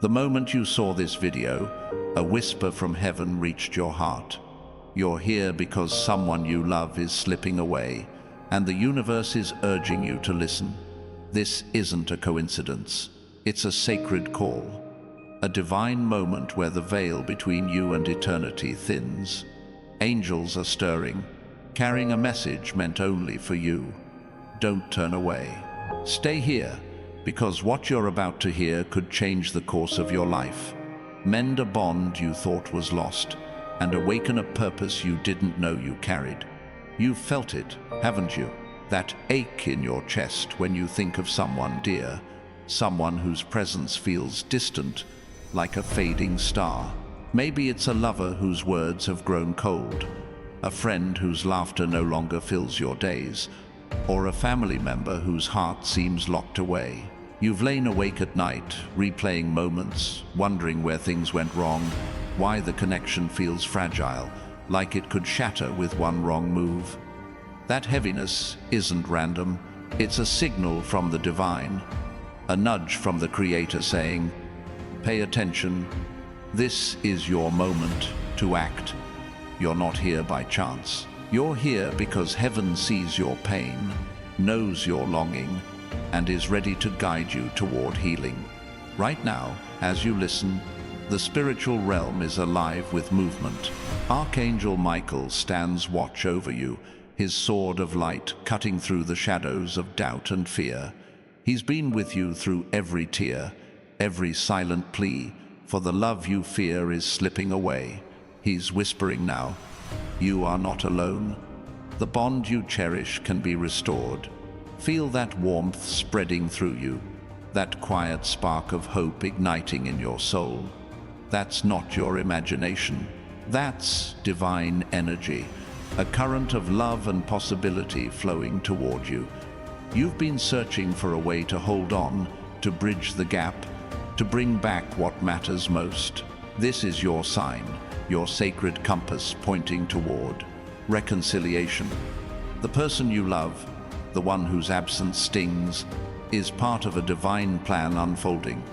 The moment you saw this video, a whisper from heaven reached your heart. You're here because someone you love is slipping away, and the universe is urging you to listen. This isn't a coincidence. It's a sacred call. A divine moment where the veil between you and eternity thins. Angels are stirring, carrying a message meant only for you. Don't turn away. Stay here, because what you're about to hear could change the course of your life. Mend a bond you thought was lost, and awaken a purpose you didn't know you carried. You've felt it, haven't you? That ache in your chest when you think of someone dear, someone whose presence feels distant, like a fading star. Maybe it's a lover whose words have grown cold, a friend whose laughter no longer fills your days, or a family member whose heart seems locked away. You've lain awake at night, replaying moments, wondering where things went wrong, why the connection feels fragile, like it could shatter with one wrong move. That heaviness isn't random. It's a signal from the divine, a nudge from the Creator saying, "Pay attention. This is your moment to act." You're not here by chance. You're here because heaven sees your pain, knows your longing, and is ready to guide you toward healing. Right now, as you listen, the spiritual realm is alive with movement. Archangel Michael stands watch over you, his sword of light cutting through the shadows of doubt and fear. He's been with you through every tear, every silent plea, for the love you fear is slipping away. He's whispering now, "You are not alone. The bond you cherish can be restored." Feel that warmth spreading through you, that quiet spark of hope igniting in your soul. That's not your imagination. That's divine energy, a current of love and possibility flowing toward you. You've been searching for a way to hold on, to bridge the gap, to bring back what matters most. This is your sign, your sacred compass pointing toward reconciliation. The person you love, the one whose absence stings, is part of a divine plan unfolding.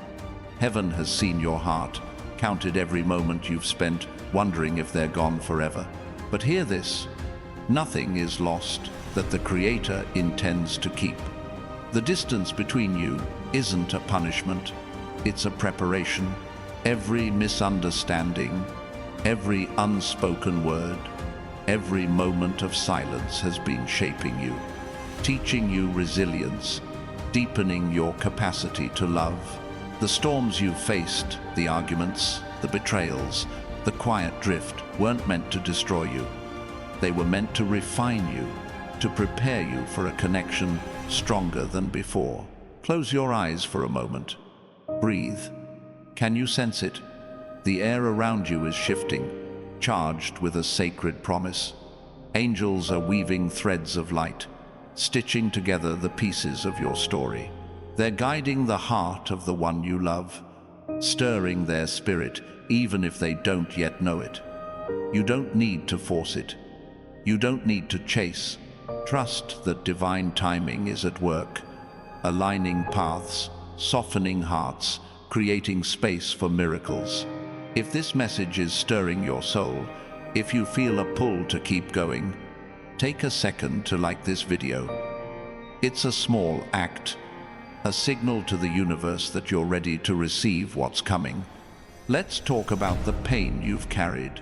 Heaven has seen your heart, counted every moment you've spent, wondering if they're gone forever. But hear this, nothing is lost that the Creator intends to keep. The distance between you isn't a punishment, it's a preparation. Every misunderstanding, every unspoken word, every moment of silence has been shaping you, teaching you resilience, deepening your capacity to love. The storms you've faced, the arguments, the betrayals, the quiet drift weren't meant to destroy you. They were meant to refine you, to prepare you for a connection stronger than before. Close your eyes for a moment. Breathe. Can you sense it? The air around you is shifting, charged with a sacred promise. Angels are weaving threads of light, stitching together the pieces of your story. They're guiding the heart of the one you love, stirring their spirit, even if they don't yet know it. You don't need to force it. You don't need to chase. Trust that divine timing is at work, aligning paths, softening hearts, creating space for miracles. If this message is stirring your soul, if you feel a pull to keep going, take a second to like this video. It's a small act, a signal to the universe that you're ready to receive what's coming. Let's talk about the pain you've carried,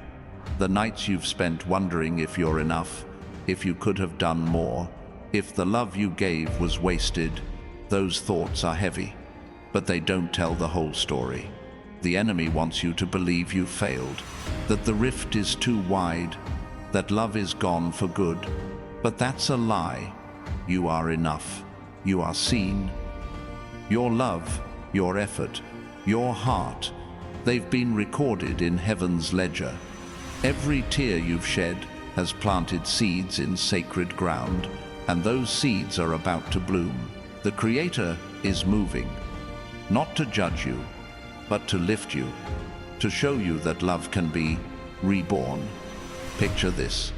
the nights you've spent wondering if you're enough, if you could have done more, if the love you gave was wasted. Those thoughts are heavy, but they don't tell the whole story. The enemy wants you to believe you failed, that the rift is too wide, that love is gone for good. But that's a lie. You are enough. You are seen. Your love, your effort, your heart, they've been recorded in heaven's ledger. Every tear you've shed has planted seeds in sacred ground, and those seeds are about to bloom. The Creator is moving, not to judge you, but to lift you, to show you that love can be reborn. Picture this,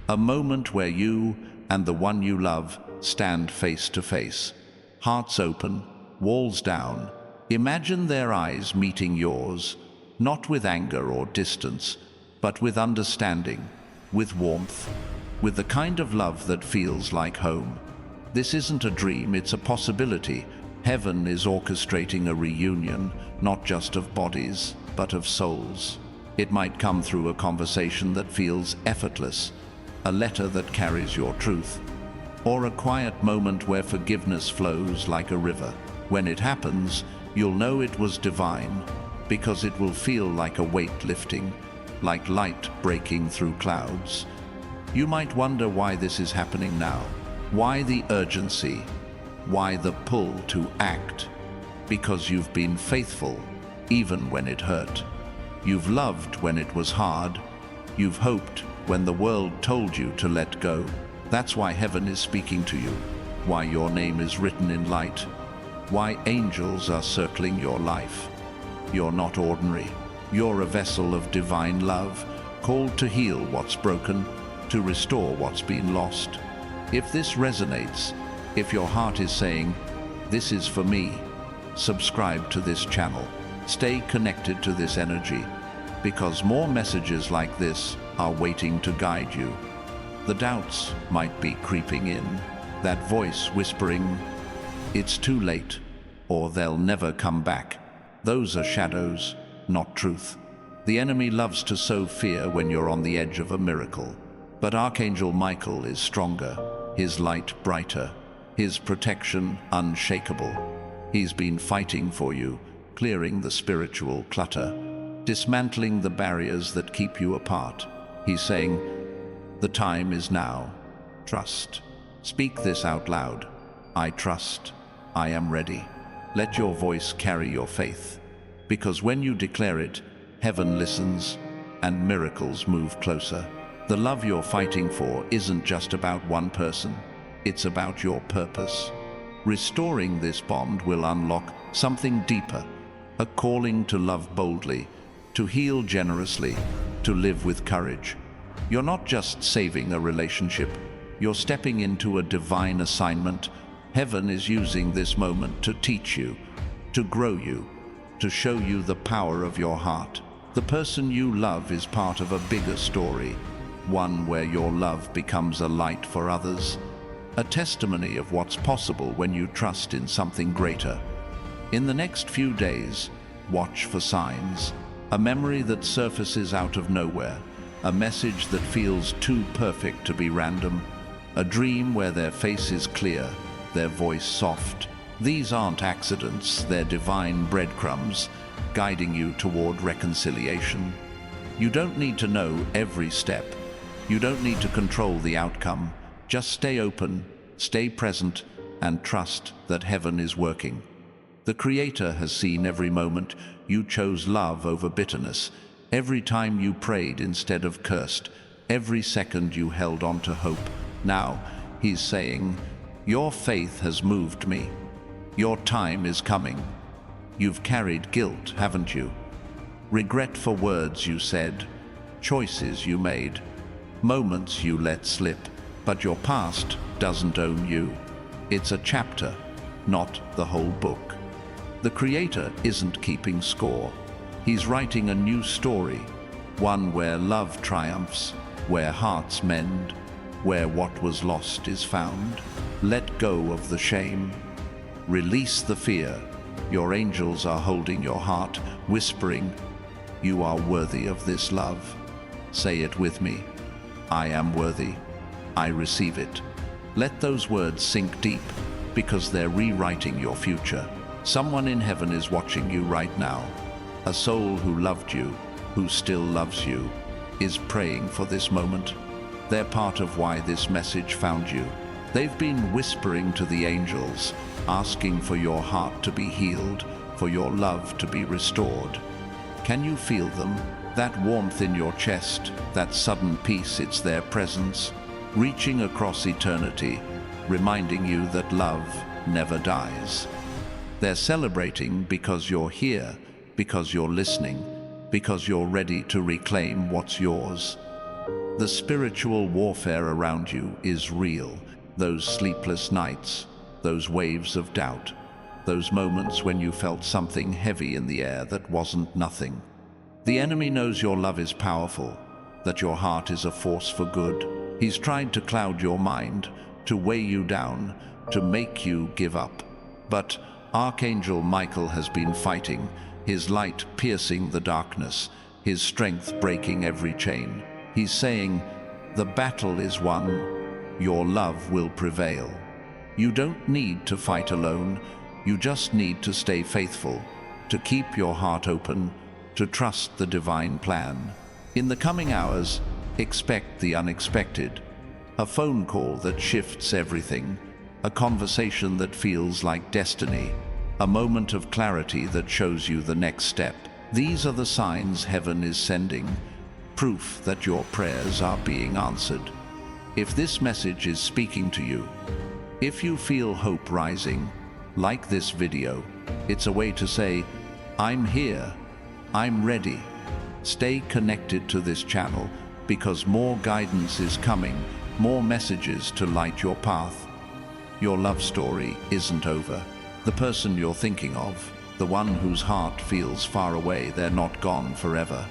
a moment where you and the one you love stand face to face, hearts open, walls down, Imagine their eyes meeting yours, not with anger or distance, but with understanding, with warmth, with the kind of love that feels like home. This isn't a dream, it's a possibility. Heaven is orchestrating a reunion, not just of bodies, but of souls. It might come through a conversation that feels effortless, a letter that carries your truth, or a quiet moment where forgiveness flows like a river. When it happens, you'll know it was divine, because it will feel like a weight lifting, like light breaking through clouds. You might wonder why this is happening now. Why the urgency? Why the pull to act? Because you've been faithful, even when it hurt. You've loved when it was hard. You've hoped when the world told you to let go. That's why heaven is speaking to you, why your name is written in light, why angels are circling your life. You're not ordinary. You're a vessel of divine love, called to heal what's broken, to restore what's been lost. If this resonates, if your heart is saying, "This is for me," subscribe to this channel. Stay connected to this energy, because more messages like this are waiting to guide you. The doubts might be creeping in, that voice whispering, "It's too late," or "They'll never come back." Those are shadows, not truth. The enemy loves to sow fear when you're on the edge of a miracle. But Archangel Michael is stronger, his light brighter, his protection unshakable. He's been fighting for you, clearing the spiritual clutter, dismantling the barriers that keep you apart. He's saying, "The time is now. Trust." Speak this out loud. "I trust. I am ready." Let your voice carry your faith, because when you declare it, heaven listens and miracles move closer. The love you're fighting for isn't just about one person, it's about your purpose. Restoring this bond will unlock something deeper, a calling to love boldly, to heal generously, to live with courage. You're not just saving a relationship, you're stepping into a divine assignment. Heaven is using this moment to teach you, to grow you, to show you the power of your heart. The person you love is part of a bigger story, one where your love becomes a light for others, a testimony of what's possible when you trust in something greater. In the next few days, watch for signs, a memory that surfaces out of nowhere, a message that feels too perfect to be random, a dream where their face is clear, their voice soft. These aren't accidents, they're divine breadcrumbs, guiding you toward reconciliation. You don't need to know every step. You don't need to control the outcome. Just stay open, stay present, and trust that heaven is working. The Creator has seen every moment you chose love over bitterness, every time you prayed instead of cursed, every second you held on to hope. Now, He's saying, "Your faith has moved me. Your time is coming." You've carried guilt, haven't you? Regret for words you said, choices you made, moments you let slip. But your past doesn't own you. It's a chapter, not the whole book. The Creator isn't keeping score. He's writing a new story, one where love triumphs, where hearts mend, where what was lost is found. Let go of the shame. Release the fear. Your angels are holding your heart, whispering, "You are worthy of this love." Say it with me. I am worthy. I receive it. Let those words sink deep, because they're rewriting your future. Someone in heaven is watching you right now. A soul who loved you, who still loves you, is praying for this moment. They're part of why this message found you. They've been whispering to the angels, asking for your heart to be healed, for your love to be restored. Can you feel them? That warmth in your chest, that sudden peace, it's their presence, reaching across eternity, reminding you that love never dies. They're celebrating because you're here, because you're listening, because you're ready to reclaim what's yours. The spiritual warfare around you is real, those sleepless nights, those waves of doubt. those moments when you felt something heavy in the air that wasn't nothing. The enemy knows your love is powerful, that your heart is a force for good. He's tried to cloud your mind, to weigh you down, to make you give up. But Archangel Michael has been fighting, his light piercing the darkness, his strength breaking every chain. He's saying, "The battle is won, your love will prevail." You don't need to fight alone, you just need to stay faithful, to keep your heart open, to trust the divine plan. In the coming hours, expect the unexpected. A phone call that shifts everything, a conversation that feels like destiny, a moment of clarity that shows you the next step. These are the signs heaven is sending, proof that your prayers are being answered. If this message is speaking to you, if you feel hope rising, like this video, it's a way to say, "I'm here, I'm ready." Stay connected to this channel because more guidance is coming, more messages to light your path. Your love story isn't over. The person you're thinking of, the one whose heart feels far away, they're not gone forever.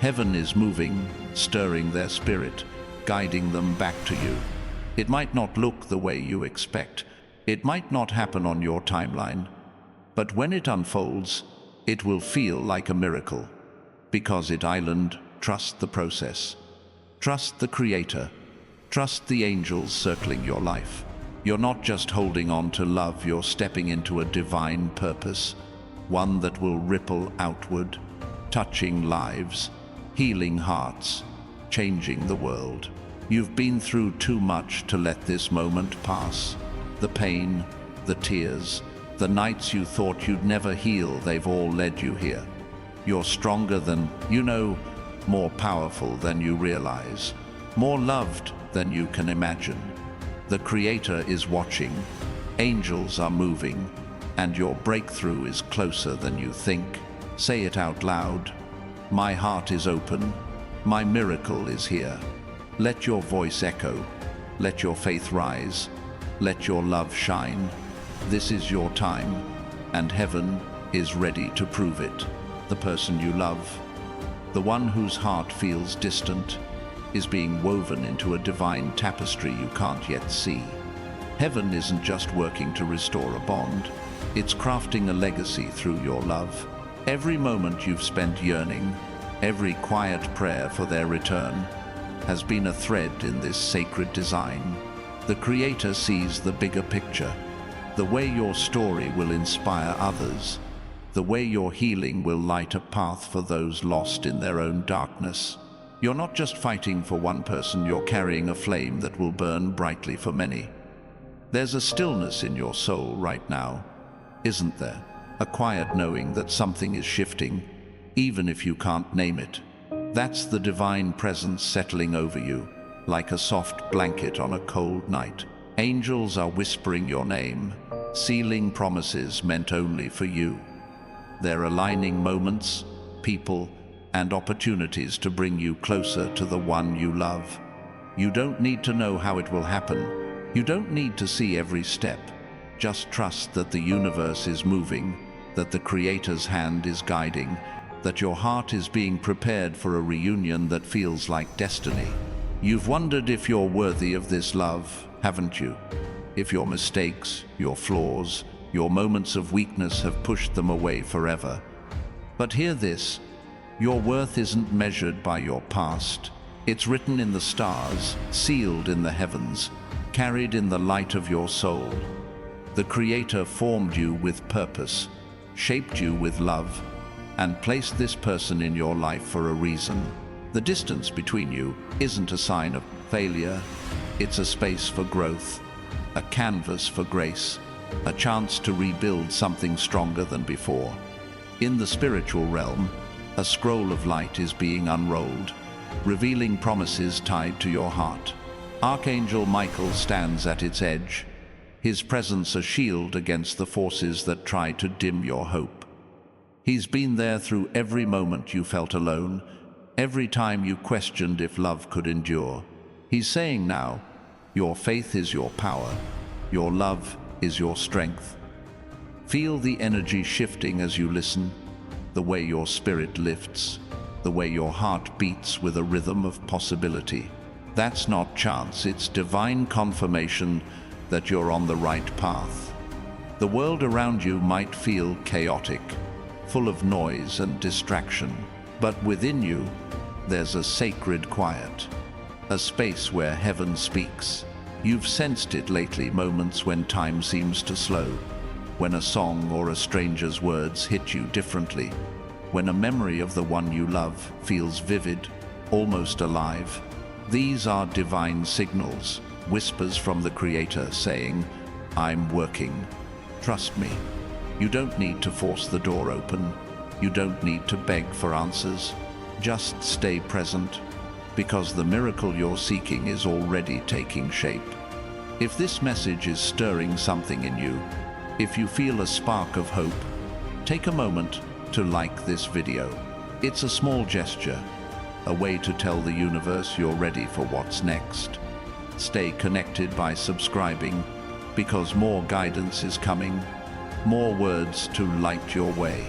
Heaven is moving, stirring their spirit, guiding them back to you. It might not look the way you expect. It might not happen on your timeline. But when it unfolds, it will feel like a miracle. Because island, trust the process. Trust the Creator. Trust the angels circling your life. You're not just holding on to love, you're stepping into a divine purpose, one that will ripple outward, touching lives, healing hearts, changing the world. You've been through too much to let this moment pass. The pain, the tears, the nights you thought you'd never heal, they've all led you here. You're stronger than you know, more powerful than you realize, more loved than you can imagine. The Creator is watching, angels are moving, and your breakthrough is closer than you think. Say it out loud. My heart is open. My miracle is here. Let your voice echo. Let your faith rise. Let your love shine. This is your time, and heaven is ready to prove it. The person you love, the one whose heart feels distant, is being woven into a divine tapestry you can't yet see. Heaven isn't just working to restore a bond, it's crafting a legacy through your love. Every moment you've spent yearning, every quiet prayer for their return, has been a thread in this sacred design. The Creator sees the bigger picture, the way your story will inspire others, the way your healing will light a path for those lost in their own darkness. You're not just fighting for one person, you're carrying a flame that will burn brightly for many. There's a stillness in your soul right now, isn't there? A quiet knowing that something is shifting, even if you can't name it. That's the divine presence settling over you, like a soft blanket on a cold night. Angels are whispering your name, sealing promises meant only for you. They're aligning moments, people, and opportunities to bring you closer to the one you love. You don't need to know how it will happen. You don't need to see every step. Just trust that the universe is moving, that the Creator's hand is guiding, that your heart is being prepared for a reunion that feels like destiny. You've wondered if you're worthy of this love, haven't you? If your mistakes, your flaws, your moments of weakness have pushed them away forever. But hear this. Your worth isn't measured by your past. It's written in the stars, sealed in the heavens, carried in the light of your soul. The Creator formed you with purpose, shaped you with love, and placed this person in your life for a reason. The distance between you isn't a sign of failure. It's a space for growth, a canvas for grace, a chance to rebuild something stronger than before. In the spiritual realm, a scroll of light is being unrolled, revealing promises tied to your heart. Archangel Michael stands at its edge, his presence a shield against the forces that try to dim your hope. He's been there through every moment you felt alone, every time you questioned if love could endure. He's saying now, your faith is your power, your love is your strength. Feel the energy shifting as you listen, the way your spirit lifts, the way your heart beats with a rhythm of possibility. That's not chance, it's divine confirmation that you're on the right path. The world around you might feel chaotic, full of noise and distraction, but within you, there's a sacred quiet, a space where heaven speaks. You've sensed it lately, moments when time seems to slow, when a song or a stranger's words hit you differently, when a memory of the one you love feels vivid, almost alive. These are divine signals, whispers from the Creator saying, "I'm working. Trust me." You don't need to force the door open. You don't need to beg for answers. Just stay present, because the miracle you're seeking is already taking shape. If this message is stirring something in you, if you feel a spark of hope, take a moment to like this video. It's a small gesture, a way to tell the universe you're ready for what's next. Stay connected by subscribing, because more guidance is coming, more words to light your way.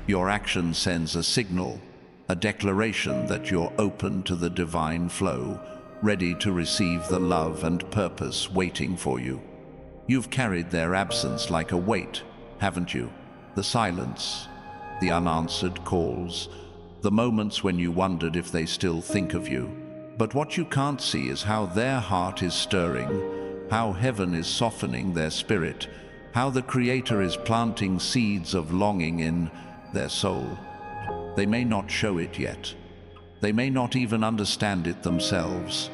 Your action sends a signal, a declaration that you're open to the divine flow, ready to receive the love and purpose waiting for you. You've carried their absence like a weight, haven't you? The silence, the unanswered calls, the moments when you wondered if they still think of you. But what you can't see is how their heart is stirring, how heaven is softening their spirit, how the Creator is planting seeds of longing in their soul. They may not show it yet. They may not even understand it themselves.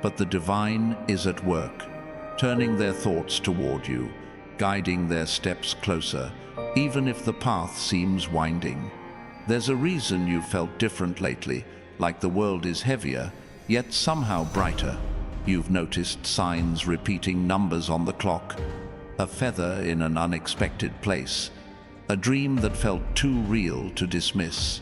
But the divine is at work, turning their thoughts toward you, guiding their steps closer, even if the path seems winding. There's a reason you've felt different lately, like the world is heavier, yet somehow brighter. You've noticed signs repeating numbers on the clock, a feather in an unexpected place, a dream that felt too real to dismiss.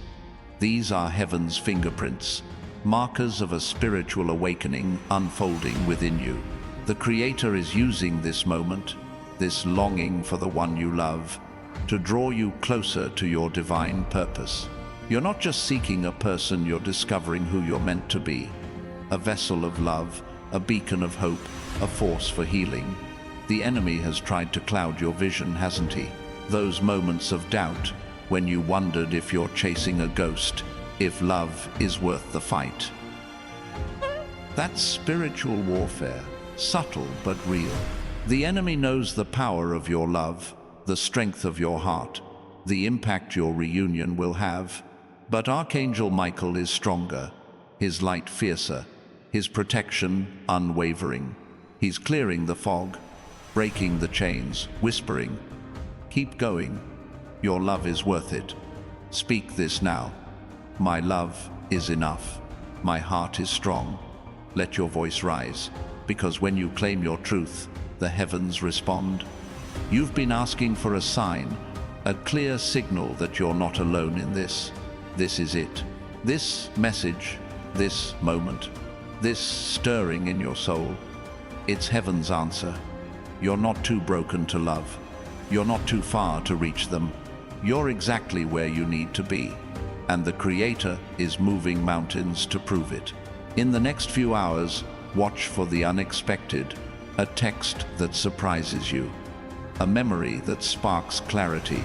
These are heaven's fingerprints, markers of a spiritual awakening unfolding within you. The Creator is using this moment, this longing for the one you love, to draw you closer to your divine purpose. You're not just seeking a person, you're discovering who you're meant to be. A vessel of love, a beacon of hope, a force for healing. The enemy has tried to cloud your vision, hasn't he? Those moments of doubt, when you wondered if you're chasing a ghost, if love is worth the fight. That's spiritual warfare, subtle but real. The enemy knows the power of your love, the strength of your heart, the impact your reunion will have. But Archangel Michael is stronger, his light fiercer, his protection unwavering. He's clearing the fog, breaking the chains, whispering, "Keep going. Your love is worth it. Speak this now. My love is enough. My heart is strong." Let your voice rise, because when you claim your truth, the heavens respond. You've been asking for a sign, a clear signal that you're not alone in this. This is it. This message, this moment, this stirring in your soul. It's heaven's answer. You're not too broken to love. You're not too far to reach them. You're exactly where you need to be. And the Creator is moving mountains to prove it. In the next few hours, watch for the unexpected, a text that surprises you, a memory that sparks clarity,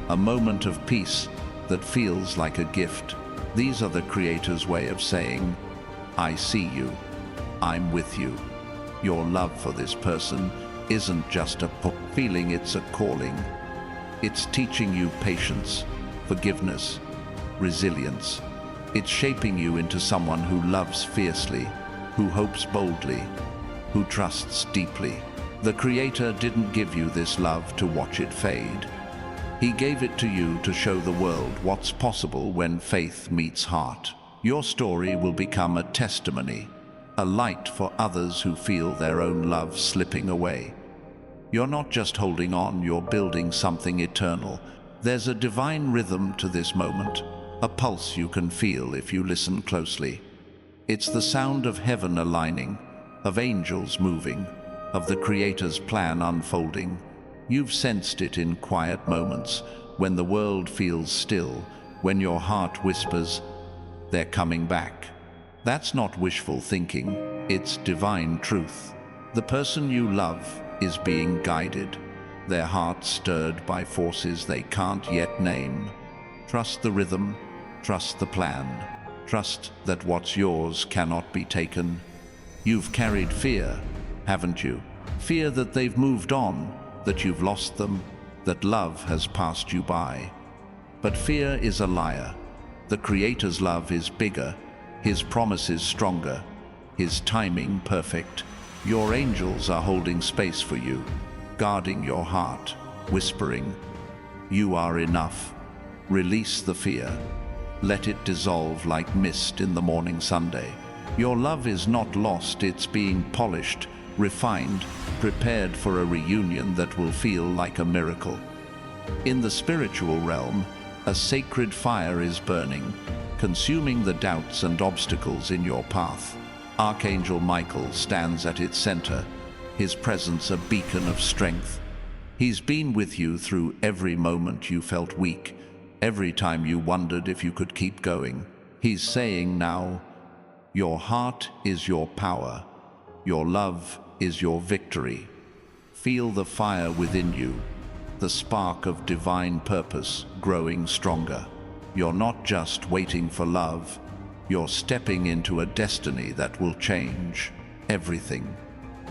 a moment of peace that feels like a gift. These are the Creator's way of saying, "I see you. I'm with you." Your love for this person isn't just a feeling, it's a calling. It's teaching you patience, forgiveness, resilience. It's shaping you into someone who loves fiercely, who hopes boldly, who trusts deeply. The Creator didn't give you this love to watch it fade. He gave it to you to show the world what's possible when faith meets heart. Your story will become a testimony, a light for others who feel their own love slipping away. You're not just holding on, you're building something eternal. There's a divine rhythm to this moment, a pulse you can feel if you listen closely. It's the sound of heaven aligning, of angels moving, of the Creator's plan unfolding. You've sensed it in quiet moments, when the world feels still, when your heart whispers, "They're coming back." That's not wishful thinking, it's divine truth. The person you love is being guided, their heart stirred by forces they can't yet name. Trust the rhythm, trust the plan, trust that what's yours cannot be taken. You've carried fear, haven't you? Fear that they've moved on, that you've lost them, that love has passed you by. But fear is a liar. The Creator's love is bigger, His promises stronger, His timing perfect. Your angels are holding space for you, guarding your heart, whispering, "You are enough." Release the fear. Let it dissolve like mist in the morning Sunday. Your love is not lost, it's being polished, refined, prepared for a reunion that will feel like a miracle. In the spiritual realm, a sacred fire is burning, consuming the doubts and obstacles in your path. Archangel Michael stands at its center, his presence a beacon of strength. He's been with you through every moment you felt weak, every time you wondered if you could keep going. He's saying now, your heart is your power, your love is your victory. Feel the fire within you, the spark of divine purpose growing stronger. You're not just waiting for love, you're stepping into a destiny that will change everything.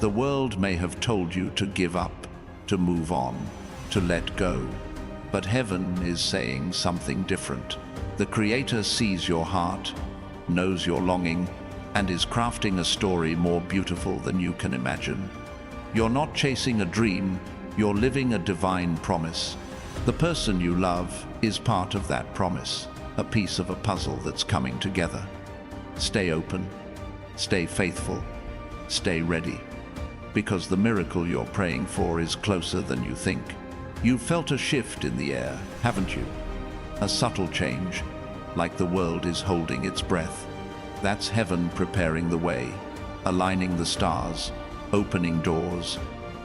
The world may have told you to give up, to move on, to let go. But heaven is saying something different. The Creator sees your heart, knows your longing, and is crafting a story more beautiful than you can imagine. You're not chasing a dream, you're living a divine promise. The person you love is part of that promise, a piece of a puzzle that's coming together. Stay open, stay faithful, stay ready, because the miracle you're praying for is closer than you think. You've felt a shift in the air, haven't you? A subtle change, like the world is holding its breath. That's heaven preparing the way, aligning the stars, opening doors.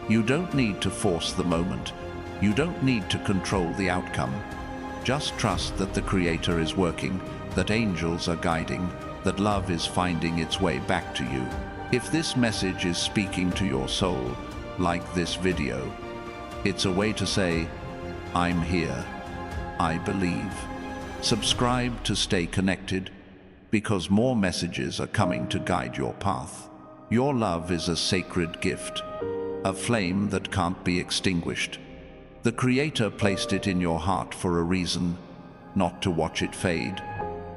You don't need to force the moment. You don't need to control the outcome. Just trust that the Creator is working, that angels are guiding, that love is finding its way back to you. If this message is speaking to your soul, like this video, it's a way to say, I'm here, I believe. Subscribe to stay connected, because more messages are coming to guide your path. Your love is a sacred gift, a flame that can't be extinguished. The Creator placed it in your heart for a reason, not to watch it fade,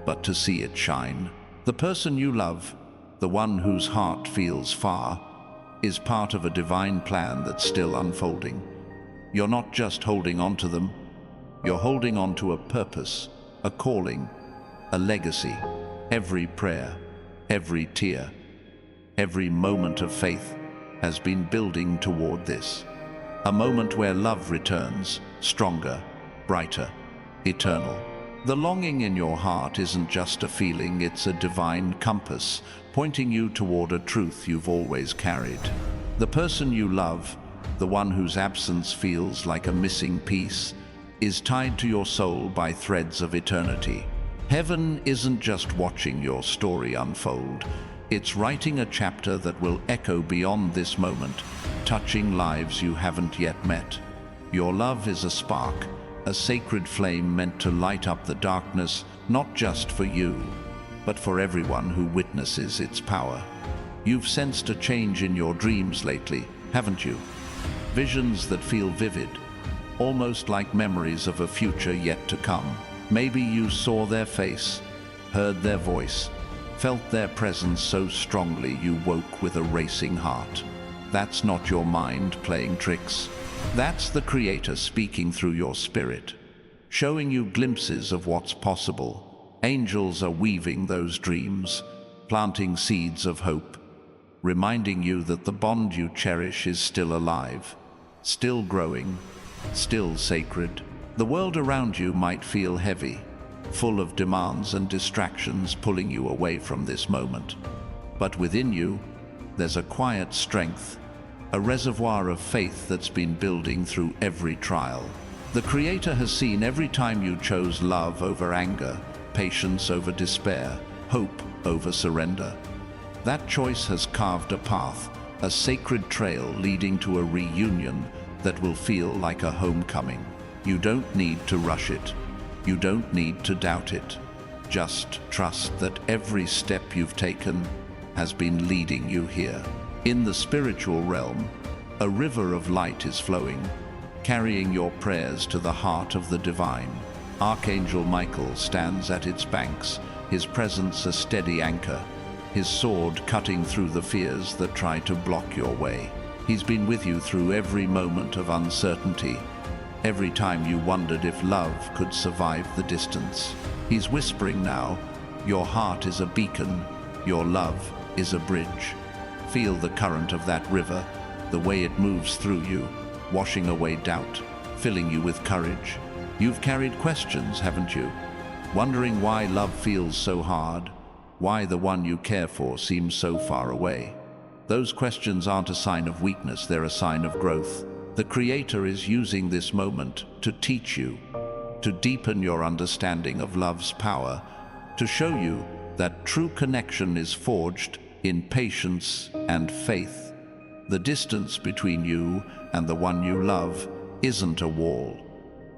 but to see it shine. The person you love, the one whose heart feels far, is part of a divine plan that's still unfolding. You're not just holding on to them, you're holding on to a purpose, a calling, a legacy. Every prayer, every tear, every moment of faith has been building toward this. A moment where love returns, stronger, brighter, eternal. The longing in your heart isn't just a feeling, it's a divine compass, pointing you toward a truth you've always carried. The person you love, the one whose absence feels like a missing piece, is tied to your soul by threads of eternity. Heaven isn't just watching your story unfold, it's writing a chapter that will echo beyond this moment, touching lives you haven't yet met. Your love is a spark, a sacred flame meant to light up the darkness, not just for you, but for everyone who witnesses its power. You've sensed a change in your dreams lately, haven't you? Visions that feel vivid, almost like memories of a future yet to come. Maybe you saw their face, heard their voice, felt their presence so strongly you woke with a racing heart. That's not your mind playing tricks. That's the Creator speaking through your spirit, showing you glimpses of what's possible. Angels are weaving those dreams, planting seeds of hope, reminding you that the bond you cherish is still alive, still growing, still sacred. The world around you might feel heavy, full of demands and distractions pulling you away from this moment. But within you, there's a quiet strength, a reservoir of faith that's been building through every trial. The Creator has seen every time you chose love over anger, patience over despair, hope over surrender. That choice has carved a path, a sacred trail leading to a reunion that will feel like a homecoming. You don't need to rush it. You don't need to doubt it. Just trust that every step you've taken has been leading you here. In the spiritual realm, a river of light is flowing, carrying your prayers to the heart of the divine. Archangel Michael stands at its banks, his presence a steady anchor, his sword cutting through the fears that try to block your way. He's been with you through every moment of uncertainty, every time you wondered if love could survive the distance. He's whispering now, your heart is a beacon, your love is a bridge. Feel the current of that river, the way it moves through you, washing away doubt, filling you with courage. You've carried questions, haven't you? Wondering why love feels so hard, why the one you care for seems so far away. Those questions aren't a sign of weakness, they're a sign of growth. The Creator is using this moment to teach you, to deepen your understanding of love's power, to show you that true connection is forged in patience and faith. The distance between you and the one you love isn't a wall.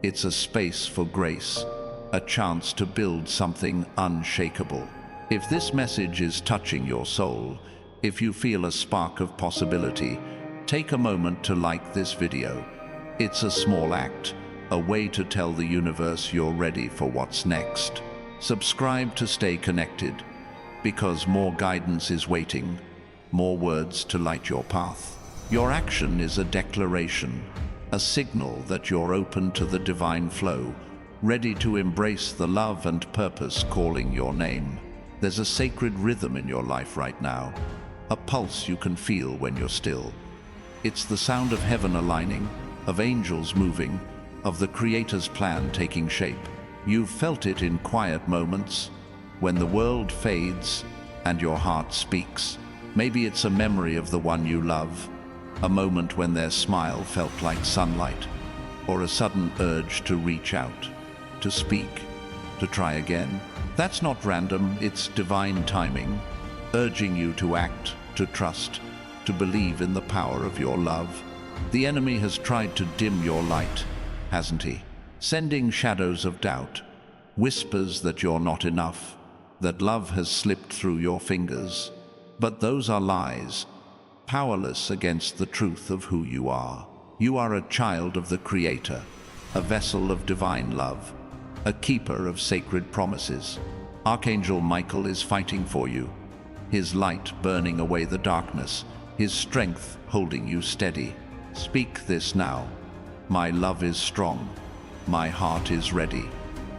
It's a space for grace, a chance to build something unshakable. If this message is touching your soul, if you feel a spark of possibility, take a moment to like this video. It's a small act, a way to tell the universe you're ready for what's next. Subscribe to stay connected, because more guidance is waiting, more words to light your path. Your action is a declaration, a signal that you're open to the divine flow, ready to embrace the love and purpose calling your name. There's a sacred rhythm in your life right now, a pulse you can feel when you're still. It's the sound of heaven aligning, of angels moving, of the Creator's plan taking shape. You've felt it in quiet moments, when the world fades and your heart speaks. Maybe it's a memory of the one you love, a moment when their smile felt like sunlight, or a sudden urge to reach out, to speak, to try again. That's not random, it's divine timing, urging you to act, to trust, to believe in the power of your love. The enemy has tried to dim your light, hasn't he? Sending shadows of doubt, whispers that you're not enough, that love has slipped through your fingers. But those are lies, powerless against the truth of who you are. You are a child of the Creator, a vessel of divine love, a keeper of sacred promises. Archangel Michael is fighting for you, his light burning away the darkness, his strength holding you steady. Speak this now. My love is strong. My heart is ready.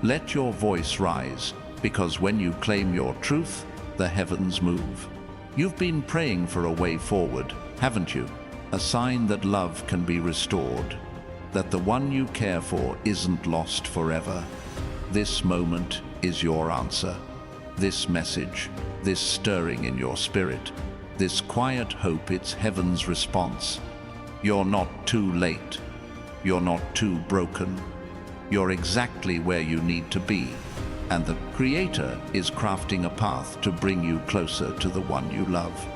Let your voice rise, because when you claim your truth, the heavens move. You've been praying for a way forward, haven't you? A sign that love can be restored, that the one you care for isn't lost forever. This moment is your answer. This message, this stirring in your spirit, this quiet hope, it's heaven's response. You're not too late. You're not too broken. You're exactly where you need to be. And the Creator is crafting a path to bring you closer to the one you love.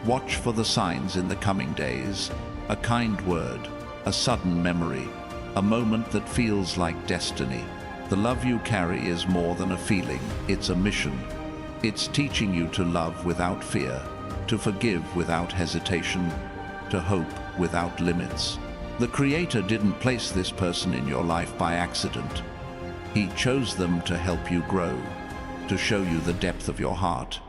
Watch for the signs in the coming days. A kind word, a sudden memory, a moment that feels like destiny. The love you carry is more than a feeling, it's a mission. It's teaching you to love without fear, to forgive without hesitation, to hope without limits. The Creator didn't place this person in your life by accident. He chose them to help you grow, to show you the depth of your heart,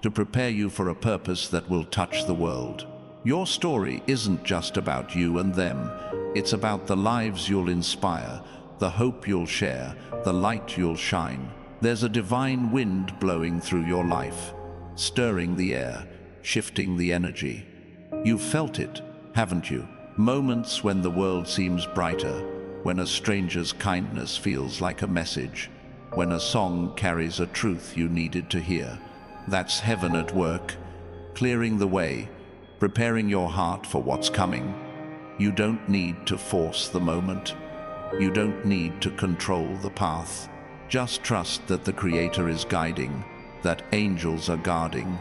to prepare you for a purpose that will touch the world. Your story isn't just about you and them, it's about the lives you'll inspire, the hope you'll share, the light you'll shine. There's a divine wind blowing through your life, stirring the air, shifting the energy. You've felt it, haven't you? Moments when the world seems brighter, when a stranger's kindness feels like a message, when a song carries a truth you needed to hear. That's heaven at work, clearing the way, preparing your heart for what's coming. You don't need to force the moment. You don't need to control the path. Just trust that the Creator is guiding, that angels are guarding,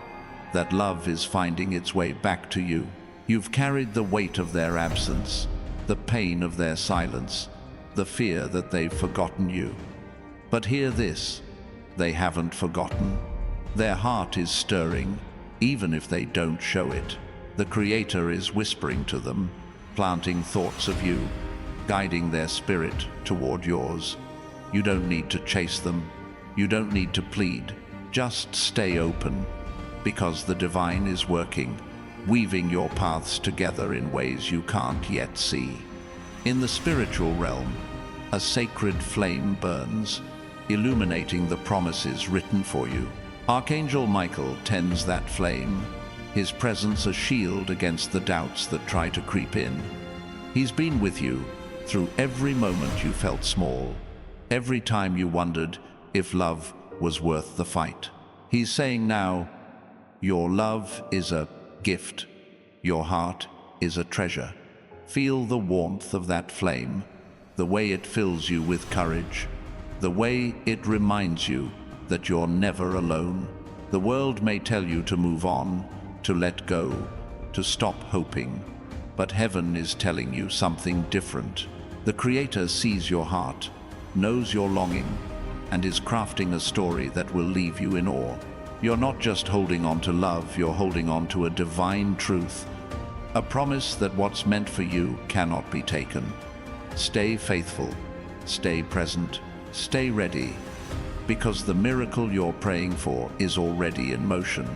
that love is finding its way back to you. You've carried the weight of their absence, the pain of their silence, the fear that they've forgotten you. But hear this, they haven't forgotten. Their heart is stirring, even if they don't show it. The Creator is whispering to them, planting thoughts of you, guiding their spirit toward yours. You don't need to chase them. You don't need to plead. Just stay open, because the divine is working, weaving your paths together in ways you can't yet see. In the spiritual realm, a sacred flame burns, illuminating the promises written for you. Archangel Michael tends that flame, his presence a shield against the doubts that try to creep in. He's been with you through every moment you felt small, every time you wondered if love was worth the fight. He's saying now, your love is a gift, your heart is a treasure. Feel the warmth of that flame, the way it fills you with courage, the way it reminds you that you're never alone. The world may tell you to move on, to let go, to stop hoping, but heaven is telling you something different. The Creator sees your heart, knows your longing, and is crafting a story that will leave you in awe. You're not just holding on to love, you're holding on to a divine truth, a promise that what's meant for you cannot be taken. Stay faithful, stay present, stay ready, because the miracle you're praying for is already in motion.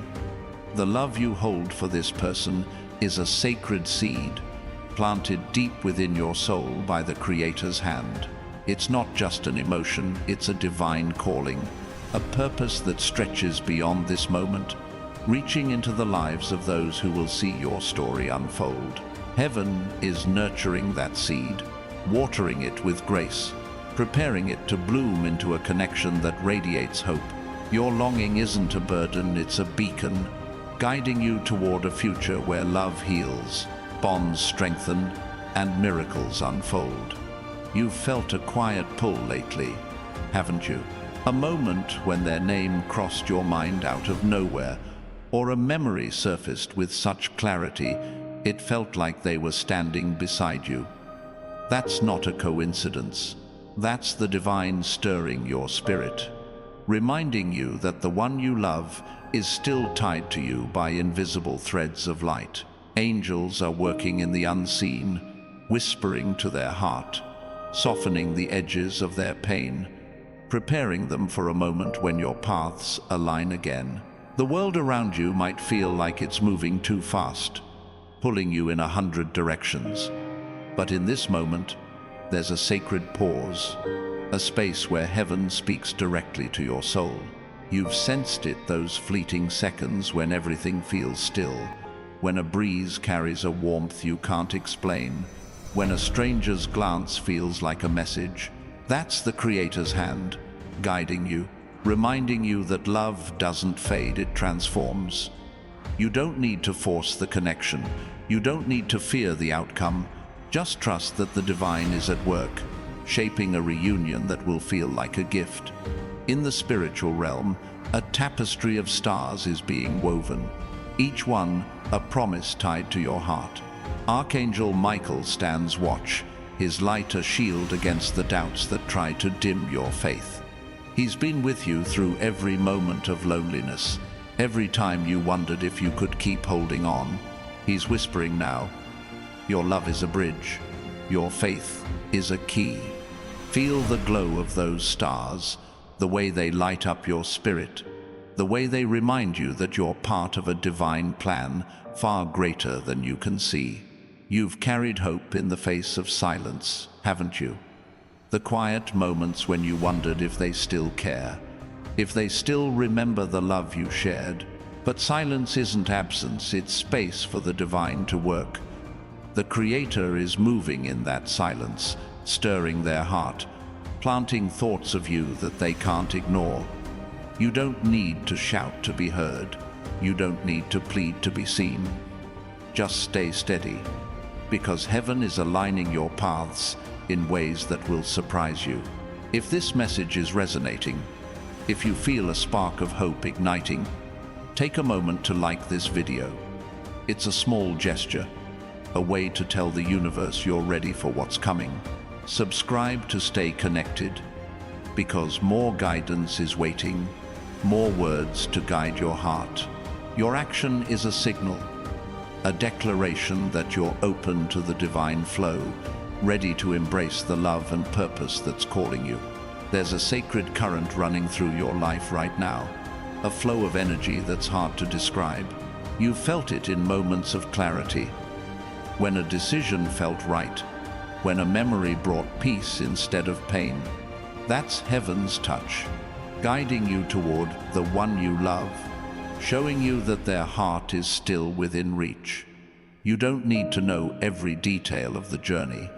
The love you hold for this person is a sacred seed, planted deep within your soul by the Creator's hand. It's not just an emotion, it's a divine calling, a purpose that stretches beyond this moment, reaching into the lives of those who will see your story unfold. Heaven is nurturing that seed, watering it with grace, preparing it to bloom into a connection that radiates hope. Your longing isn't a burden, it's a beacon, guiding you toward a future where love heals, bonds strengthen, and miracles unfold. You've felt a quiet pull lately, haven't you? A moment when their name crossed your mind out of nowhere, or a memory surfaced with such clarity it felt like they were standing beside you. That's not a coincidence. That's the divine stirring your spirit, reminding you that the one you love is still tied to you by invisible threads of light. Angels are working in the unseen, whispering to their heart, softening the edges of their pain, preparing them for a moment when your paths align again. The world around you might feel like it's moving too fast, pulling you in 100 directions. But in this moment, there's a sacred pause, a space where heaven speaks directly to your soul. You've sensed it those fleeting seconds when everything feels still, when a breeze carries a warmth you can't explain, when a stranger's glance feels like a message. That's the Creator's hand, guiding you, reminding you that love doesn't fade, it transforms. You don't need to force the connection. You don't need to fear the outcome. Just trust that the divine is at work, shaping a reunion that will feel like a gift. In the spiritual realm, a tapestry of stars is being woven, each one a promise tied to your heart. Archangel Michael stands watch, his light a shield against the doubts that try to dim your faith. He's been with you through every moment of loneliness, every time you wondered if you could keep holding on. He's whispering now, your love is a bridge, your faith is a key. Feel the glow of those stars, the way they light up your spirit, the way they remind you that you're part of a divine plan far greater than you can see. You've carried hope in the face of silence, haven't you? The quiet moments when you wondered if they still care, if they still remember the love you shared. But silence isn't absence, it's space for the divine to work. The Creator is moving in that silence, stirring their heart, planting thoughts of you that they can't ignore. You don't need to shout to be heard. You don't need to plead to be seen. Just stay steady, because heaven is aligning your paths in ways that will surprise you. If this message is resonating, if you feel a spark of hope igniting, take a moment to like this video. It's a small gesture, a way to tell the universe you're ready for what's coming. Subscribe to stay connected, because more guidance is waiting, more words to guide your heart. Your action is a signal, a declaration that you're open to the divine flow, ready to embrace the love and purpose that's calling you. There's a sacred current running through your life right now, a flow of energy that's hard to describe. You've felt it in moments of clarity, when a decision felt right, when a memory brought peace instead of pain. That's heaven's touch, guiding you toward the one you love, showing you that their heart is still within reach. You don't need to know every detail of the journey.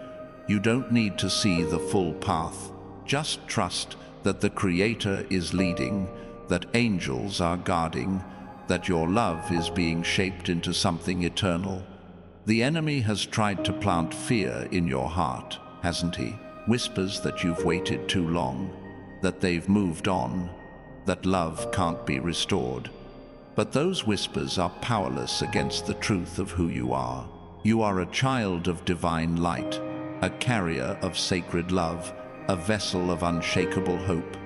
You don't need to see the full path. Just trust that the Creator is leading, that angels are guarding, that your love is being shaped into something eternal. The enemy has tried to plant fear in your heart, hasn't he? Whispers that you've waited too long, that they've moved on, that love can't be restored. But those whispers are powerless against the truth of who you are. You are a child of divine light, a carrier of sacred love, a vessel of unshakable hope.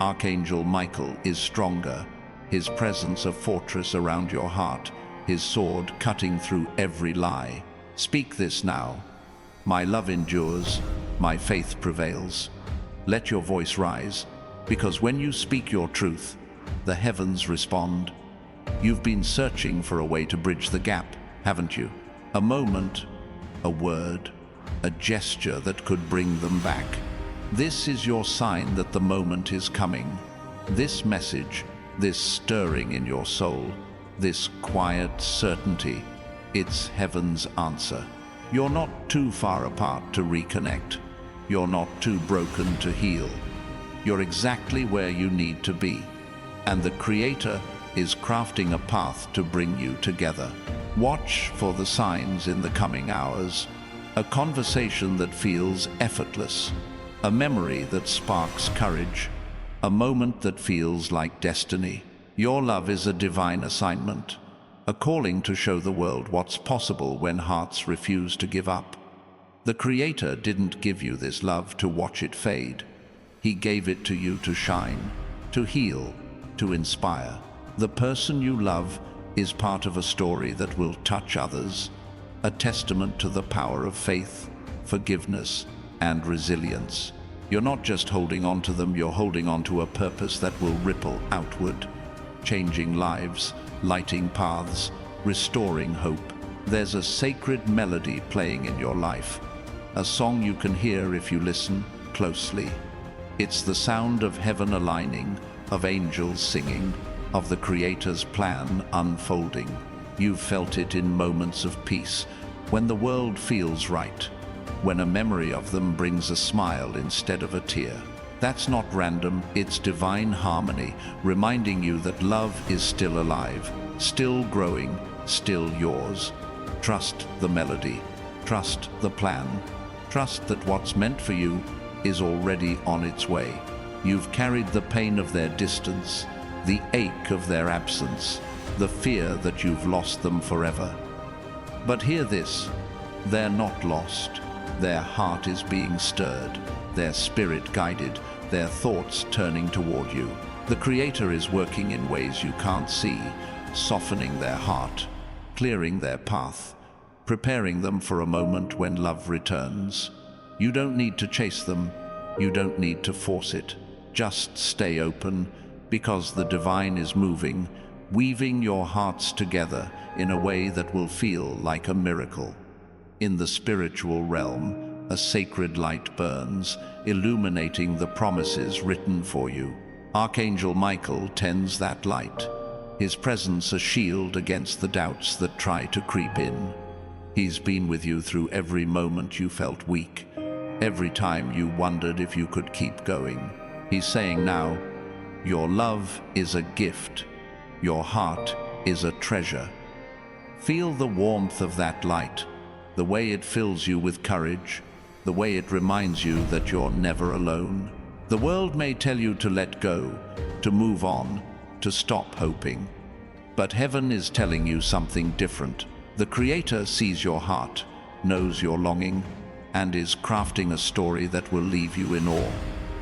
Archangel Michael is stronger, his presence a fortress around your heart, his sword cutting through every lie. Speak this now. My love endures, my faith prevails. Let your voice rise, because when you speak your truth, the heavens respond. You've been searching for a way to bridge the gap, haven't you? A moment, a word, a gesture that could bring them back. This is your sign that the moment is coming. This message, this stirring in your soul, this quiet certainty, it's heaven's answer. You're not too far apart to reconnect. You're not too broken to heal. You're exactly where you need to be. And the Creator is crafting a path to bring you together. Watch for the signs in the coming hours. A conversation that feels effortless. A memory that sparks courage. A moment that feels like destiny. Your love is a divine assignment. A calling to show the world what's possible when hearts refuse to give up. The Creator didn't give you this love to watch it fade. He gave it to you to shine, to heal, to inspire. The person you love is part of a story that will touch others, a testament to the power of faith, forgiveness, and resilience. You're not just holding on to them, you're holding on to a purpose that will ripple outward, changing lives, lighting paths, restoring hope. There's a sacred melody playing in your life, a song you can hear if you listen closely. It's the sound of heaven aligning, of angels singing, of the Creator's plan unfolding. You've felt it in moments of peace, when the world feels right, when a memory of them brings a smile instead of a tear. That's not random, it's divine harmony, reminding you that love is still alive, still growing, still yours. Trust the melody, trust the plan, trust that what's meant for you is already on its way. You've carried the pain of their distance, the ache of their absence, the fear that you've lost them forever. But hear this, they're not lost. Their heart is being stirred, their spirit guided, their thoughts turning toward you. The Creator is working in ways you can't see, softening their heart, clearing their path, preparing them for a moment when love returns. You don't need to chase them, you don't need to force it. Just stay open, because the divine is moving, weaving your hearts together in a way that will feel like a miracle. In the spiritual realm, a sacred light burns, illuminating the promises written for you. Archangel Michael tends that light, his presence a shield against the doubts that try to creep in. He's been with you through every moment you felt weak, every time you wondered if you could keep going. He's saying now, your love is a gift, your heart is a treasure. Feel the warmth of that light, the way it fills you with courage, the way it reminds you that you're never alone. The world may tell you to let go, to move on, to stop hoping. But heaven is telling you something different. The Creator sees your heart, knows your longing, and is crafting a story that will leave you in awe.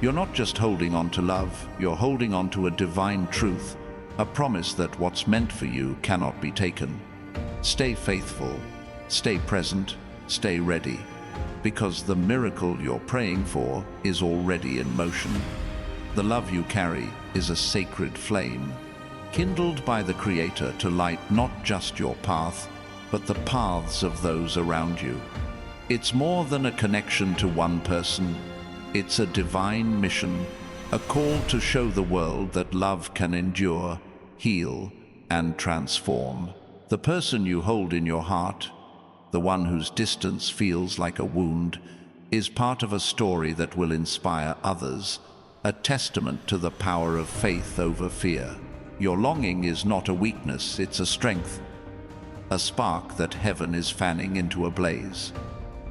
You're not just holding on to love, you're holding on to a divine truth, a promise that what's meant for you cannot be taken. Stay faithful, stay present, stay ready, because the miracle you're praying for is already in motion. The love you carry is a sacred flame, kindled by the Creator to light not just your path, but the paths of those around you. It's more than a connection to one person. It's a divine mission, a call to show the world that love can endure, heal, and transform. The person you hold in your heart, the one whose distance feels like a wound, is part of a story that will inspire others, a testament to the power of faith over fear. Your longing is not a weakness, it's a strength, a spark that heaven is fanning into a blaze.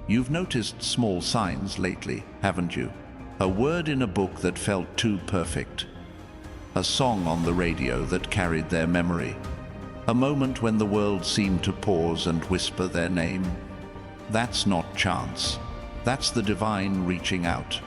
You've noticed small signs lately, haven't you? A word in a book that felt too perfect. A song on the radio that carried their memory. A moment when the world seemed to pause and whisper their name. That's not chance. That's the divine reaching out,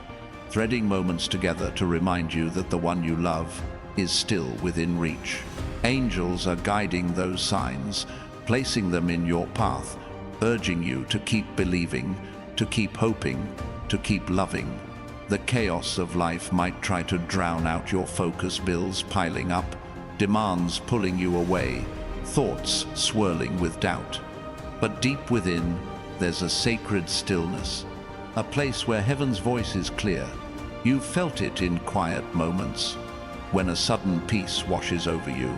threading moments together to remind you that the one you love is still within reach. Angels are guiding those signs, placing them in your path, urging you to keep believing, to keep hoping, to keep loving. The chaos of life might try to drown out your focus, bills piling up, demands pulling you away, thoughts swirling with doubt. But deep within, there's a sacred stillness, a place where heaven's voice is clear. You've felt it in quiet moments, when a sudden peace washes over you,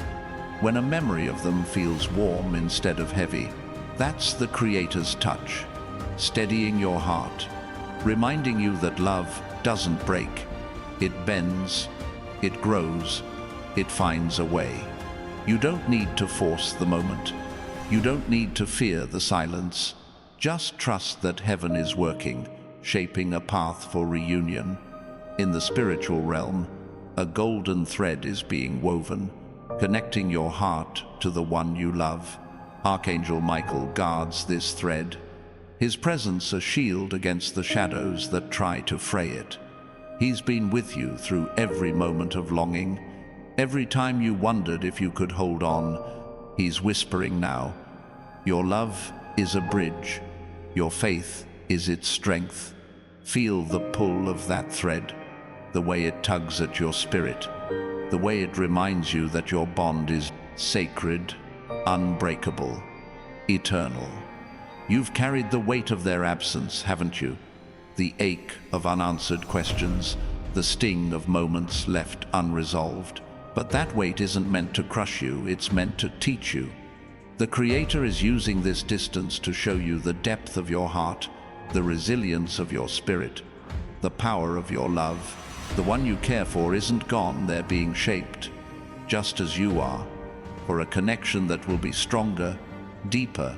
when a memory of them feels warm instead of heavy. That's the Creator's touch, steadying your heart, reminding you that love doesn't break. It bends, it grows, it finds a way. You don't need to force the moment. You don't need to fear the silence. Just trust that heaven is working, shaping a path for reunion. In the spiritual realm, a golden thread is being woven, connecting your heart to the one you love. Archangel Michael guards this thread, his presence a shield against the shadows that try to fray it. He's been with you through every moment of longing, every time you wondered if you could hold on. He's whispering now, your love is a bridge, your faith is its strength. Feel the pull of that thread, the way it tugs at your spirit, the way it reminds you that your bond is sacred, unbreakable, eternal. You've carried the weight of their absence, haven't you? The ache of unanswered questions, the sting of moments left unresolved. But that weight isn't meant to crush you, it's meant to teach you. The Creator is using this distance to show you the depth of your heart, the resilience of your spirit, the power of your love. The one you care for isn't gone, they're being shaped, just as you are, for a connection that will be stronger, deeper,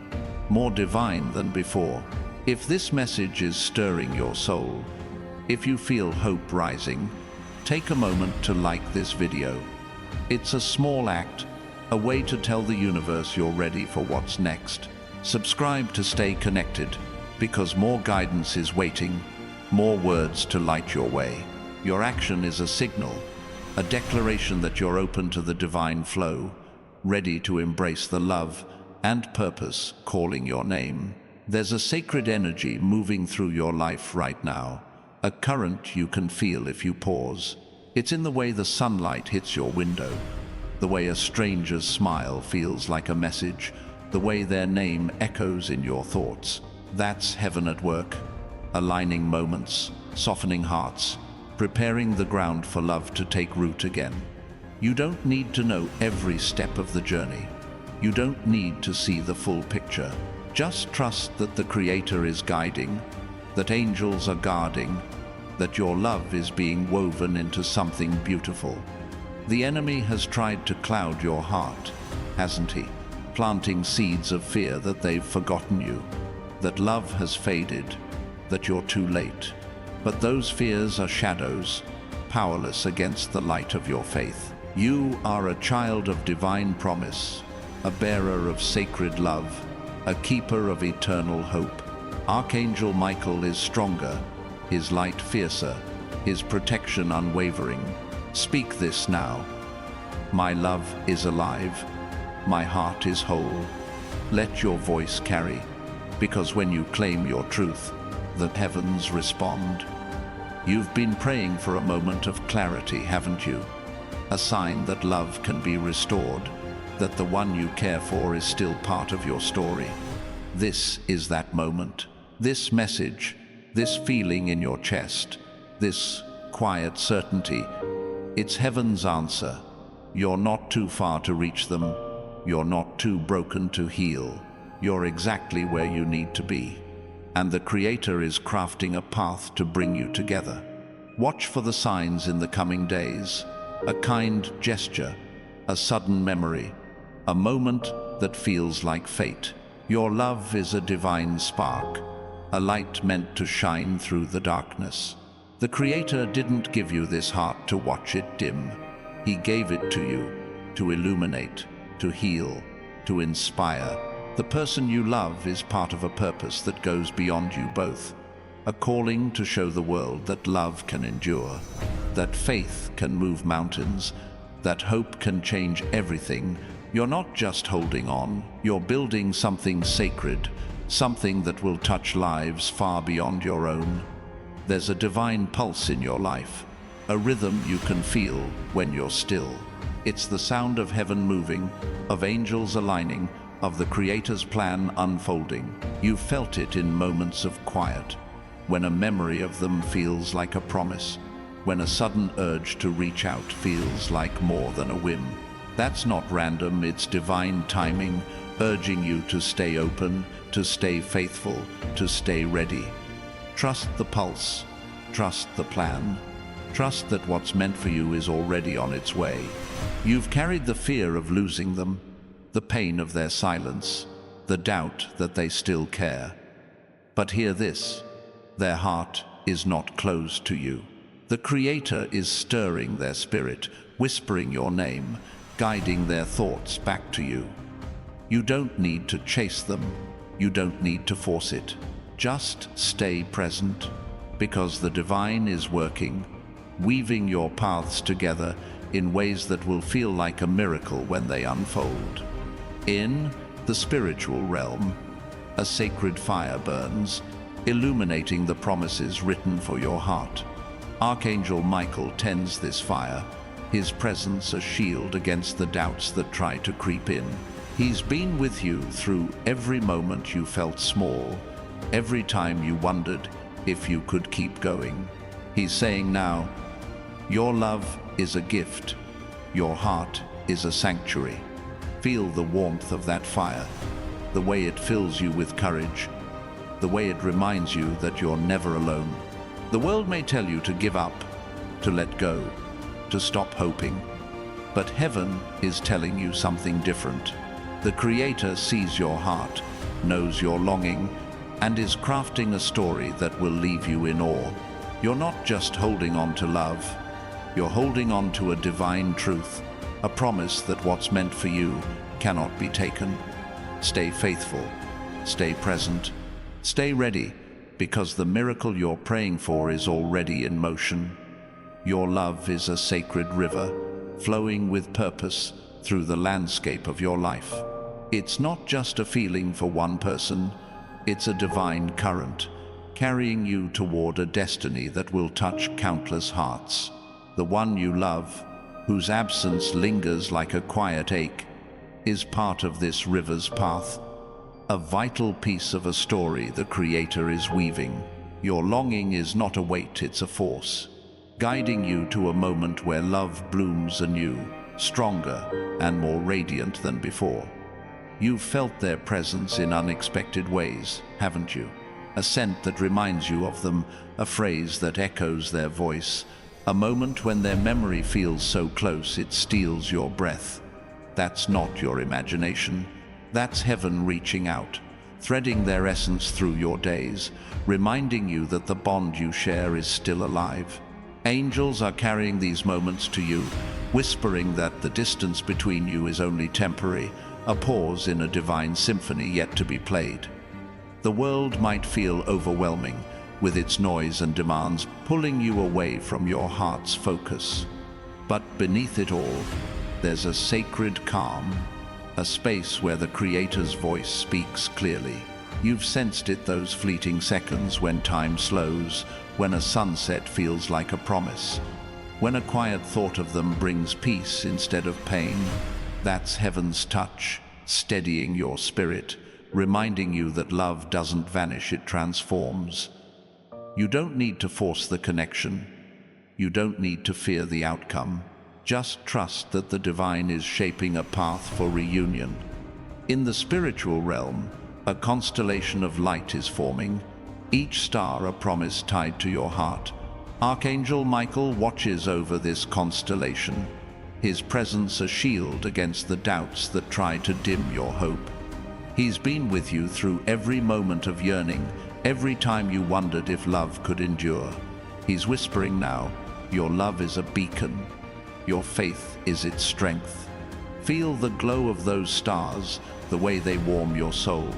more divine than before. If this message is stirring your soul, if you feel hope rising, take a moment to like this video. It's a small act, a way to tell the universe you're ready for what's next. Subscribe to stay connected, because more guidance is waiting, more words to light your way. Your action is a signal, a declaration that you're open to the divine flow, ready to embrace the love and purpose calling your name. There's a sacred energy moving through your life right now, a current you can feel if you pause. It's in the way the sunlight hits your window, the way a stranger's smile feels like a message, the way their name echoes in your thoughts. That's heaven at work, aligning moments, softening hearts, preparing the ground for love to take root again. You don't need to know every step of the journey. You don't need to see the full picture. Just trust that the Creator is guiding, that angels are guarding, that your love is being woven into something beautiful. The enemy has tried to cloud your heart, hasn't he? planting seeds of fear that they've forgotten you, that love has faded, that you're too late. But those fears are shadows, powerless against the light of your faith. You are a child of divine promise, a bearer of sacred love, a keeper of eternal hope. Archangel Michael is stronger, his light fiercer, his protection unwavering. Speak this now. My love is alive. My heart is whole. Let your voice carry, because when you claim your truth, the heavens respond. You've been praying for a moment of clarity, haven't you? A sign that love can be restored, that the one you care for is still part of your story. This is that moment. This message, this feeling in your chest, this quiet certainty, it's heaven's answer. You're not too far to reach them. You're not too broken to heal. You're exactly where you need to be. And the Creator is crafting a path to bring you together. Watch for the signs in the coming days. A kind gesture, a sudden memory, a moment that feels like fate. Your love is a divine spark, a light meant to shine through the darkness. The Creator didn't give you this heart to watch it dim. He gave it to you to illuminate, to heal, to inspire. The person you love is part of a purpose that goes beyond you both. A calling to show the world that love can endure, that faith can move mountains, that hope can change everything. You're not just holding on, you're building something sacred, something that will touch lives far beyond your own. There's a divine pulse in your life, a rhythm you can feel when you're still. It's the sound of heaven moving, of angels aligning, of the Creator's plan unfolding. You've felt it in moments of quiet, when a memory of them feels like a promise, when a sudden urge to reach out feels like more than a whim. That's not random, it's divine timing, urging you to stay open, to stay faithful, to stay ready. Trust the pulse, trust the plan, trust that what's meant for you is already on its way. You've carried the fear of losing them, the pain of their silence, the doubt that they still care. But hear this, their heart is not closed to you. The Creator is stirring their spirit, whispering your name, guiding their thoughts back to you. You don't need to chase them, you don't need to force it. Just stay present, because the divine is working, weaving your paths together in ways that will feel like a miracle when they unfold. In the spiritual realm, a sacred fire burns, illuminating the promises written for your heart. Archangel Michael tends this fire, his presence a shield against the doubts that try to creep in. He's been with you through every moment you felt small, every time you wondered if you could keep going. He's saying now, your love is a gift, your heart is a sanctuary. Feel the warmth of that fire, the way it fills you with courage, the way it reminds you that you're never alone. The world may tell you to give up, to let go, to stop hoping, but heaven is telling you something different. The Creator sees your heart, knows your longing, and is crafting a story that will leave you in awe. You're not just holding on to love, you're holding on to a divine truth, a promise that what's meant for you cannot be taken. Stay faithful, stay present, stay ready, because the miracle you're praying for is already in motion. Your love is a sacred river, flowing with purpose through the landscape of your life. It's not just a feeling for one person, it's a divine current, carrying you toward a destiny that will touch countless hearts. The one you love, whose absence lingers like a quiet ache, is part of this river's path, a vital piece of a story the Creator is weaving. Your longing is not a weight, it's a force, guiding you to a moment where love blooms anew, stronger and more radiant than before. You've felt their presence in unexpected ways, haven't you? A scent that reminds you of them, a phrase that echoes their voice, a moment when their memory feels so close it steals your breath. That's not your imagination. That's heaven reaching out, threading their essence through your days, reminding you that the bond you share is still alive. Angels are carrying these moments to you, whispering that the distance between you is only temporary, a pause in a divine symphony yet to be played. The world might feel overwhelming, with its noise and demands pulling you away from your heart's focus. But beneath it all, there's a sacred calm, a space where the Creator's voice speaks clearly. You've sensed it those fleeting seconds when time slows, when a sunset feels like a promise, when a quiet thought of them brings peace instead of pain. That's heaven's touch, steadying your spirit, reminding you that love doesn't vanish, it transforms. You don't need to force the connection. You don't need to fear the outcome. Just trust that the divine is shaping a path for reunion. In the spiritual realm, a constellation of light is forming, each star a promise tied to your heart. Archangel Michael watches over this constellation, his presence a shield against the doubts that try to dim your hope. He's been with you through every moment of yearning, every time you wondered if love could endure. He's whispering now, your love is a beacon, your faith is its strength. Feel the glow of those stars, the way they warm your soul,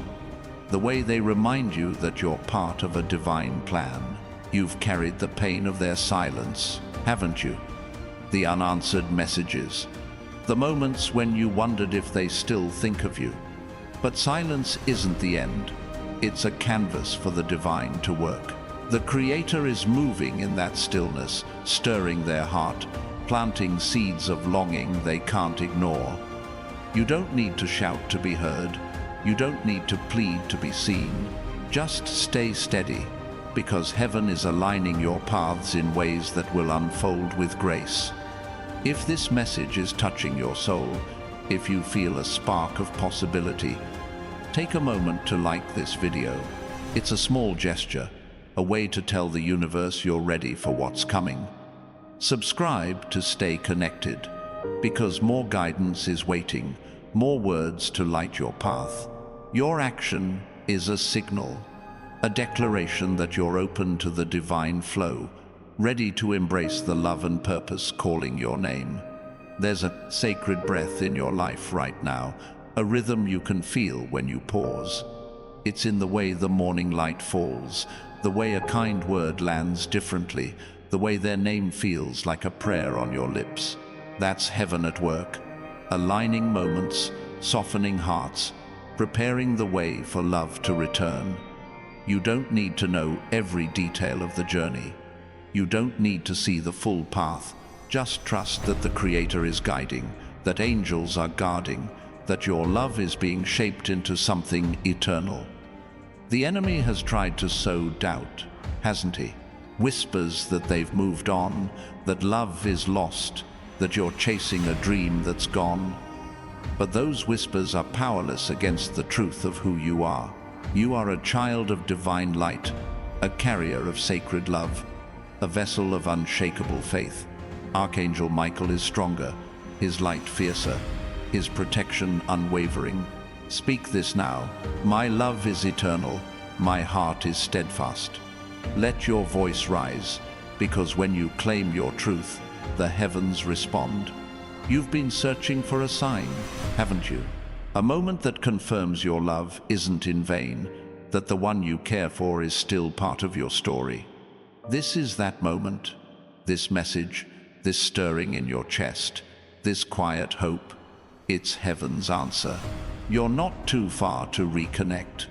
the way they remind you that you're part of a divine plan. You've carried the pain of their silence, haven't you? The unanswered messages, the moments when you wondered if they still think of you. But silence isn't the end. It's a canvas for the divine to work. The Creator is moving in that stillness, stirring their heart, planting seeds of longing they can't ignore. You don't need to shout to be heard. You don't need to plead to be seen. Just stay steady, because heaven is aligning your paths in ways that will unfold with grace. If this message is touching your soul, if you feel a spark of possibility, take a moment to like this video. It's a small gesture, a way to tell the universe you're ready for what's coming. Subscribe to stay connected, because more guidance is waiting, more words to light your path. Your action is a signal, a declaration that you're open to the divine flow, ready to embrace the love and purpose calling your name. There's a sacred breath in your life right now, a rhythm you can feel when you pause. It's in the way the morning light falls, the way a kind word lands differently, the way their name feels like a prayer on your lips. That's heaven at work, aligning moments, softening hearts, preparing the way for love to return. You don't need to know every detail of the journey. You don't need to see the full path. Just trust that the Creator is guiding, that angels are guarding, that your love is being shaped into something eternal. The enemy has tried to sow doubt, hasn't he? Whispers that they've moved on, that love is lost, that you're chasing a dream that's gone. But those whispers are powerless against the truth of who you are. You are a child of divine light, a carrier of sacred love, a vessel of unshakable faith. Archangel Michael is stronger, his light fiercer, his protection unwavering. Speak this now. My love is eternal, my heart is steadfast. Let your voice rise, because when you claim your truth, the heavens respond. You've been searching for a sign, haven't you? A moment that confirms your love isn't in vain, that the one you care for is still part of your story. This is that moment, this message, this stirring in your chest, this quiet hope. It's heaven's answer. You're not too far to reconnect.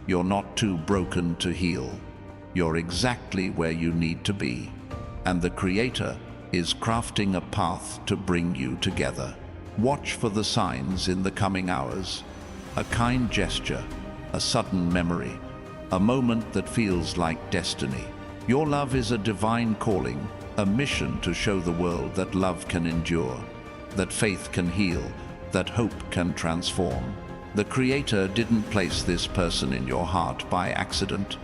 You're not too broken to heal. You're exactly where you need to be. And the Creator is crafting a path to bring you together. Watch for the signs in the coming hours. A kind gesture, a sudden memory, a moment that feels like destiny. Your love is a divine calling, a mission to show the world that love can endure, that faith can heal, that hope can transform. The Creator didn't place this person in your heart by accident.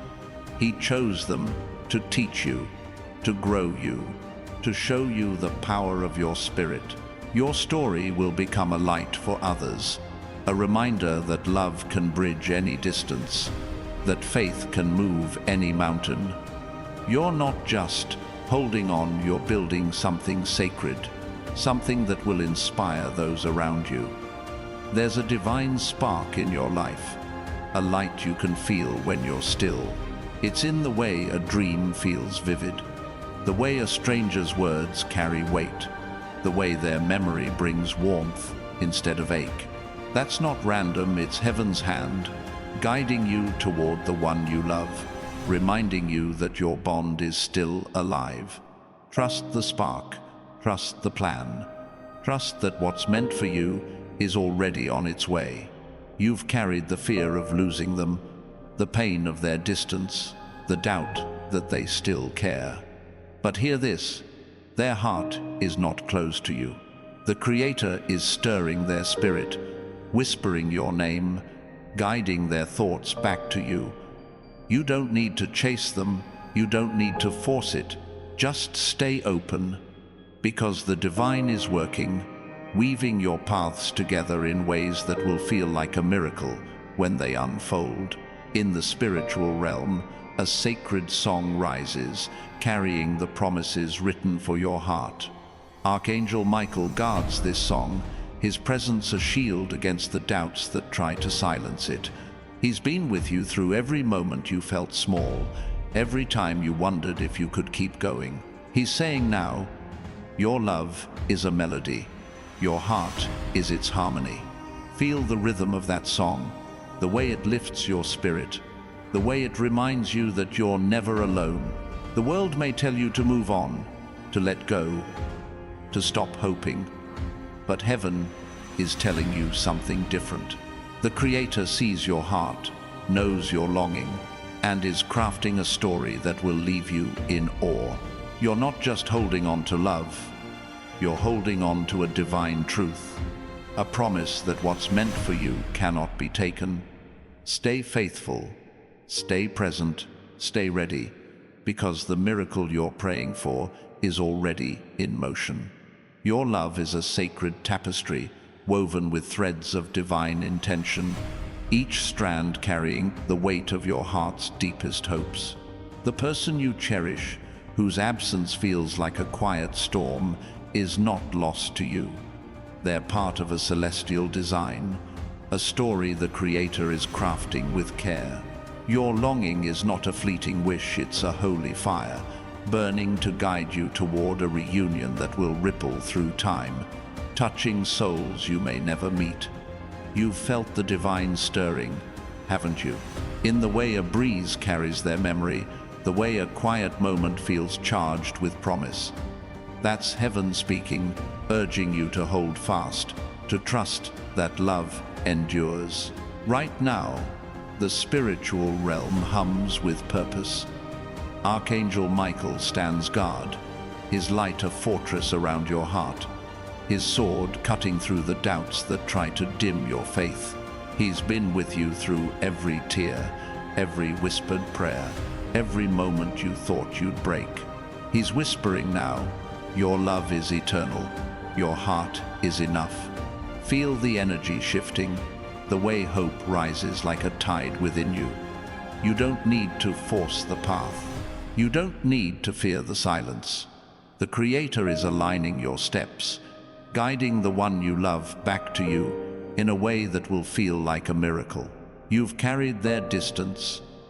He chose them to teach you, to grow you, to show you the power of your spirit. Your story will become a light for others, a reminder that love can bridge any distance, that faith can move any mountain. You're not just holding on, you're building something sacred, something that will inspire those around you. There's a divine spark in your life, a light you can feel when you're still. It's in the way a dream feels vivid, the way a stranger's words carry weight, the way their memory brings warmth instead of ache. That's not random, it's heaven's hand, guiding you toward the one you love, reminding you that your bond is still alive. Trust the spark, trust the plan, trust that what's meant for you is already on its way. You've carried the fear of losing them, the pain of their distance, the doubt that they still care. But hear this, their heart is not closed to you. The Creator is stirring their spirit, whispering your name, guiding their thoughts back to you. You don't need to chase them, you don't need to force it, just stay open, because the divine is working, weaving your paths together in ways that will feel like a miracle when they unfold. In the spiritual realm, a sacred song rises, carrying the promises written for your heart. Archangel Michael guards this song, his presence a shield against the doubts that try to silence it. He's been with you through every moment you felt small, every time you wondered if you could keep going. He's saying now, your love is a melody. Your heart is its harmony. Feel the rhythm of that song, the way it lifts your spirit, the way it reminds you that you're never alone. The world may tell you to move on, to let go, to stop hoping, but heaven is telling you something different. The Creator sees your heart, knows your longing, and is crafting a story that will leave you in awe. You're not just holding on to love, you're holding on to a divine truth, a promise that what's meant for you cannot be taken. Stay faithful, stay present, stay ready, because the miracle you're praying for is already in motion. Your love is a sacred tapestry, woven with threads of divine intention, each strand carrying the weight of your heart's deepest hopes. The person you cherish, whose absence feels like a quiet storm, is not lost to you. They're part of a celestial design, a story the Creator is crafting with care. Your longing is not a fleeting wish, it's a holy fire, burning to guide you toward a reunion that will ripple through time, touching souls you may never meet. You've felt the divine stirring, haven't you? In the way a breeze carries their memory, the way a quiet moment feels charged with promise. That's heaven speaking, urging you to hold fast, to trust that love endures. Right now, the spiritual realm hums with purpose. Archangel Michael stands guard, his light a fortress around your heart, his sword cutting through the doubts that try to dim your faith. He's been with you through every tear, every whispered prayer, every moment you thought you'd break. He's whispering now, your love is eternal, your heart is enough. Feel the energy shifting, the way hope rises like a tide within you. You don't need to force the path. You don't need to fear the silence. The Creator is aligning your steps, guiding the one you love back to you in a way that will feel like a miracle. You've carried their distance,